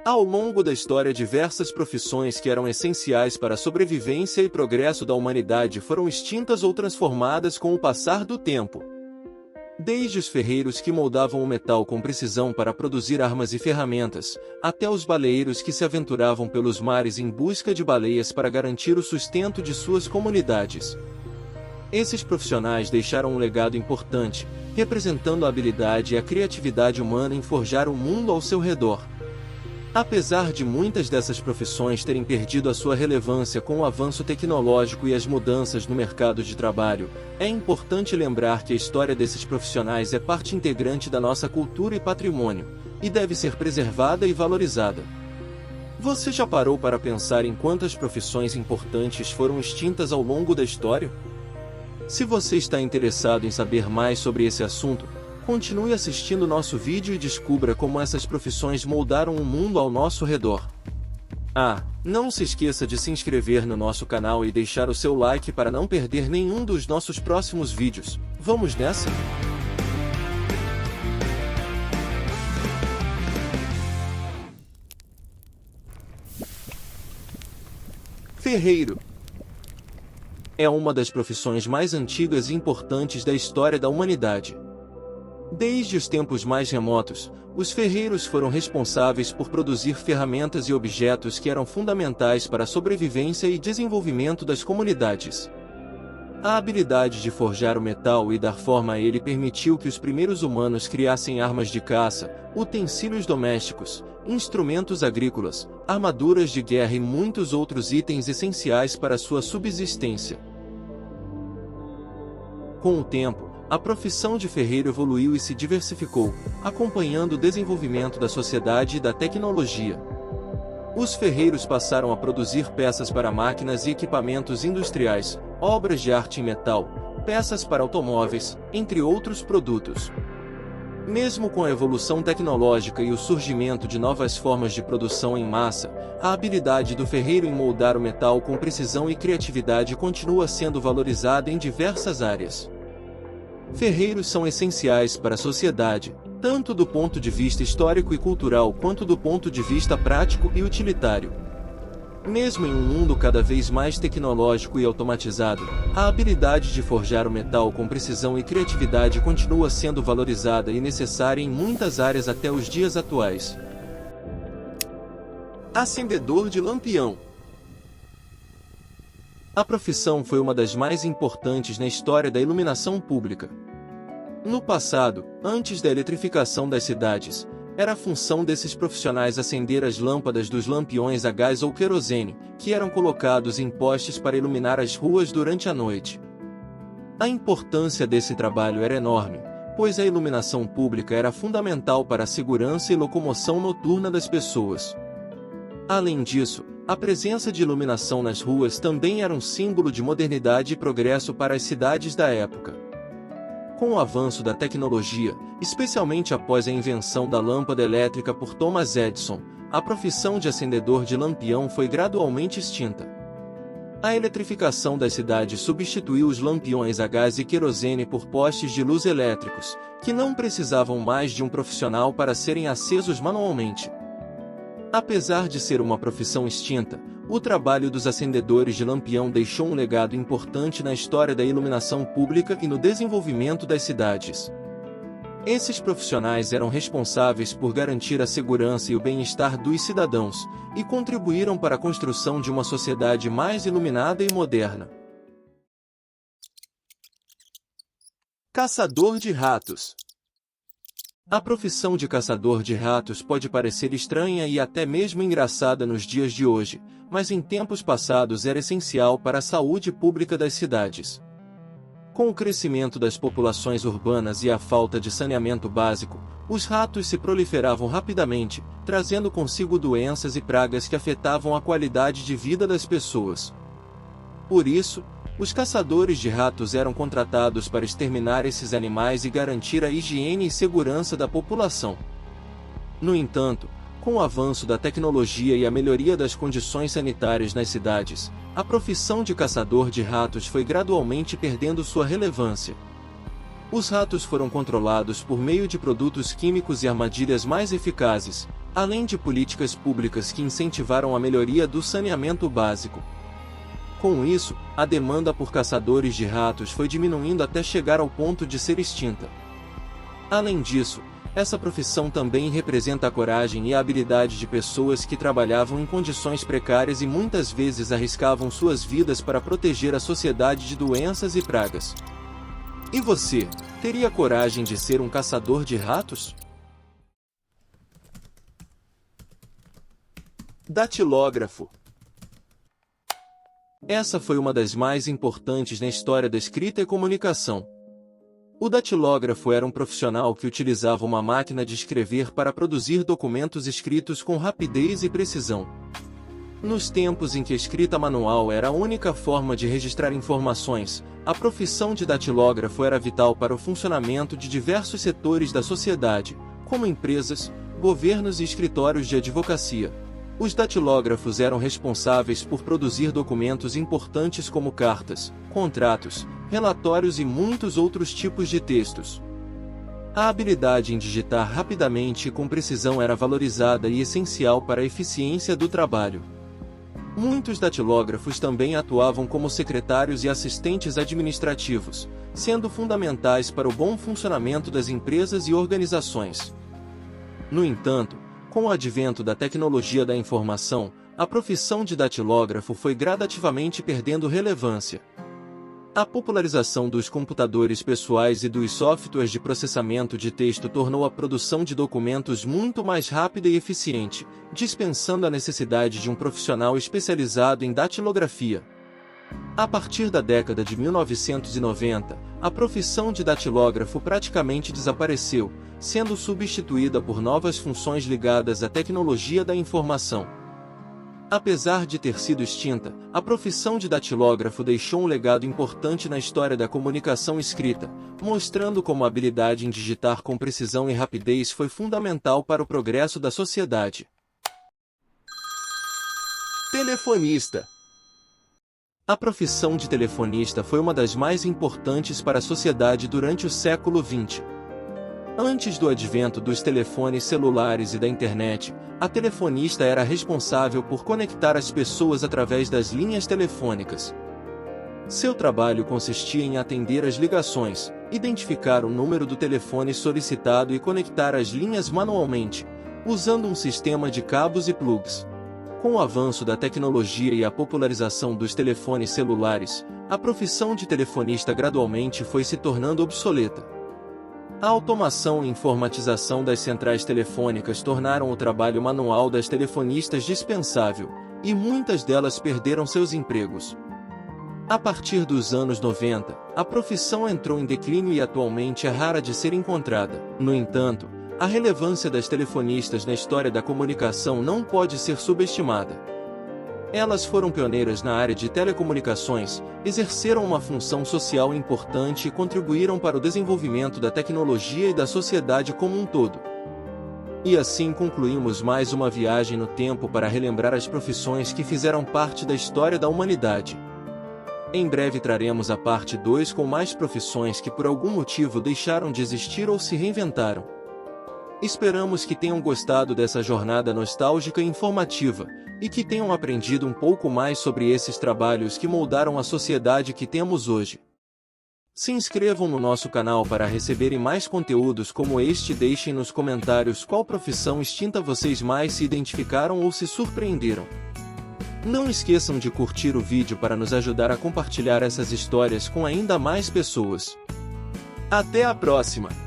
Ao longo da história, diversas profissões que eram essenciais para a sobrevivência e progresso da humanidade foram extintas ou transformadas com o passar do tempo. Desde os ferreiros que moldavam o metal com precisão para produzir armas e ferramentas, até os baleeiros que se aventuravam pelos mares em busca de baleias para garantir o sustento de suas comunidades. Esses profissionais deixaram um legado importante, representando a habilidade e a criatividade humana em forjar o mundo ao seu redor. Apesar de muitas dessas profissões terem perdido a sua relevância com o avanço tecnológico e as mudanças no mercado de trabalho, é importante lembrar que a história desses profissionais é parte integrante da nossa cultura e patrimônio, e deve ser preservada e valorizada. Você já parou para pensar em quantas profissões importantes foram extintas ao longo da história? Se você está interessado em saber mais sobre esse assunto, continue assistindo nosso vídeo e descubra como essas profissões moldaram o mundo ao nosso redor. Não se esqueça de se inscrever no nosso canal e deixar o seu like para não perder nenhum dos nossos próximos vídeos. Vamos nessa? Ferreiro é uma das profissões mais antigas e importantes da história da humanidade. Desde os tempos mais remotos, os ferreiros foram responsáveis por produzir ferramentas e objetos que eram fundamentais para a sobrevivência e desenvolvimento das comunidades. A habilidade de forjar o metal e dar forma a ele permitiu que os primeiros humanos criassem armas de caça, utensílios domésticos, instrumentos agrícolas, armaduras de guerra e muitos outros itens essenciais para sua subsistência. Com o tempo, a profissão de ferreiro evoluiu e se diversificou, acompanhando o desenvolvimento da sociedade e da tecnologia. Os ferreiros passaram a produzir peças para máquinas e equipamentos industriais, obras de arte em metal, peças para automóveis, entre outros produtos. Mesmo com a evolução tecnológica e o surgimento de novas formas de produção em massa, a habilidade do ferreiro em moldar o metal com precisão e criatividade continua sendo valorizada em diversas áreas. Ferreiros são essenciais para a sociedade, tanto do ponto de vista histórico e cultural quanto do ponto de vista prático e utilitário. Mesmo em um mundo cada vez mais tecnológico e automatizado, a habilidade de forjar o metal com precisão e criatividade continua sendo valorizada e necessária em muitas áreas até os dias atuais. Acendedor de lampião. A profissão foi uma das mais importantes na história da iluminação pública. No passado, antes da eletrificação das cidades, era a função desses profissionais acender as lâmpadas dos lampiões a gás ou querosene, que eram colocados em postes para iluminar as ruas durante a noite. A importância desse trabalho era enorme, pois a iluminação pública era fundamental para a segurança e locomoção noturna das pessoas. Além disso, a presença de iluminação nas ruas também era um símbolo de modernidade e progresso para as cidades da época. Com o avanço da tecnologia, especialmente após a invenção da lâmpada elétrica por Thomas Edison, a profissão de acendedor de lampião foi gradualmente extinta. A eletrificação das cidades substituiu os lampiões a gás e querosene por postes de luz elétricos, que não precisavam mais de um profissional para serem acesos manualmente. Apesar de ser uma profissão extinta, o trabalho dos acendedores de lampião deixou um legado importante na história da iluminação pública e no desenvolvimento das cidades. Esses profissionais eram responsáveis por garantir a segurança e o bem-estar dos cidadãos, e contribuíram para a construção de uma sociedade mais iluminada e moderna. Caçador de ratos. A profissão de caçador de ratos pode parecer estranha e até mesmo engraçada nos dias de hoje, mas em tempos passados era essencial para a saúde pública das cidades. Com o crescimento das populações urbanas e a falta de saneamento básico, os ratos se proliferavam rapidamente, trazendo consigo doenças e pragas que afetavam a qualidade de vida das pessoas. Por isso, os caçadores de ratos eram contratados para exterminar esses animais e garantir a higiene e segurança da população. No entanto, com o avanço da tecnologia e a melhoria das condições sanitárias nas cidades, a profissão de caçador de ratos foi gradualmente perdendo sua relevância. Os ratos foram controlados por meio de produtos químicos e armadilhas mais eficazes, além de políticas públicas que incentivaram a melhoria do saneamento básico. Com isso, a demanda por caçadores de ratos foi diminuindo até chegar ao ponto de ser extinta. Além disso, essa profissão também representa a coragem e a habilidade de pessoas que trabalhavam em condições precárias e muitas vezes arriscavam suas vidas para proteger a sociedade de doenças e pragas. E você, teria coragem de ser um caçador de ratos? Datilógrafo. Essa foi uma das mais importantes na história da escrita e comunicação. O datilógrafo era um profissional que utilizava uma máquina de escrever para produzir documentos escritos com rapidez e precisão. Nos tempos em que a escrita manual era a única forma de registrar informações, a profissão de datilógrafo era vital para o funcionamento de diversos setores da sociedade, como empresas, governos e escritórios de advocacia. Os datilógrafos eram responsáveis por produzir documentos importantes como cartas, contratos, relatórios e muitos outros tipos de textos. A habilidade em digitar rapidamente e com precisão era valorizada e essencial para a eficiência do trabalho. Muitos datilógrafos também atuavam como secretários e assistentes administrativos, sendo fundamentais para o bom funcionamento das empresas e organizações. No entanto, com o advento da tecnologia da informação, a profissão de datilógrafo foi gradativamente perdendo relevância. A popularização dos computadores pessoais e dos softwares de processamento de texto tornou a produção de documentos muito mais rápida e eficiente, dispensando a necessidade de um profissional especializado em datilografia. A partir da década de 1990, a profissão de datilógrafo praticamente desapareceu, sendo substituída por novas funções ligadas à tecnologia da informação. Apesar de ter sido extinta, a profissão de datilógrafo deixou um legado importante na história da comunicação escrita, mostrando como a habilidade em digitar com precisão e rapidez foi fundamental para o progresso da sociedade. Telefonista. A profissão de telefonista foi uma das mais importantes para a sociedade durante o século XX. Antes do advento dos telefones celulares e da internet, a telefonista era responsável por conectar as pessoas através das linhas telefônicas. Seu trabalho consistia em atender as ligações, identificar o número do telefone solicitado e conectar as linhas manualmente, usando um sistema de cabos e plugs. Com o avanço da tecnologia e a popularização dos telefones celulares, a profissão de telefonista gradualmente foi se tornando obsoleta. A automação e informatização das centrais telefônicas tornaram o trabalho manual das telefonistas dispensável, e muitas delas perderam seus empregos. A partir dos anos 90, a profissão entrou em declínio e atualmente é rara de ser encontrada. No entanto, a relevância das telefonistas na história da comunicação não pode ser subestimada. Elas foram pioneiras na área de telecomunicações, exerceram uma função social importante e contribuíram para o desenvolvimento da tecnologia e da sociedade como um todo. E assim concluímos mais uma viagem no tempo para relembrar as profissões que fizeram parte da história da humanidade. Em breve traremos a parte 2 com mais profissões que por algum motivo deixaram de existir ou se reinventaram. Esperamos que tenham gostado dessa jornada nostálgica e informativa, e que tenham aprendido um pouco mais sobre esses trabalhos que moldaram a sociedade que temos hoje. Se inscrevam no nosso canal para receberem mais conteúdos como este e deixem nos comentários qual profissão extinta vocês mais se identificaram ou se surpreenderam. Não esqueçam de curtir o vídeo para nos ajudar a compartilhar essas histórias com ainda mais pessoas. Até a próxima!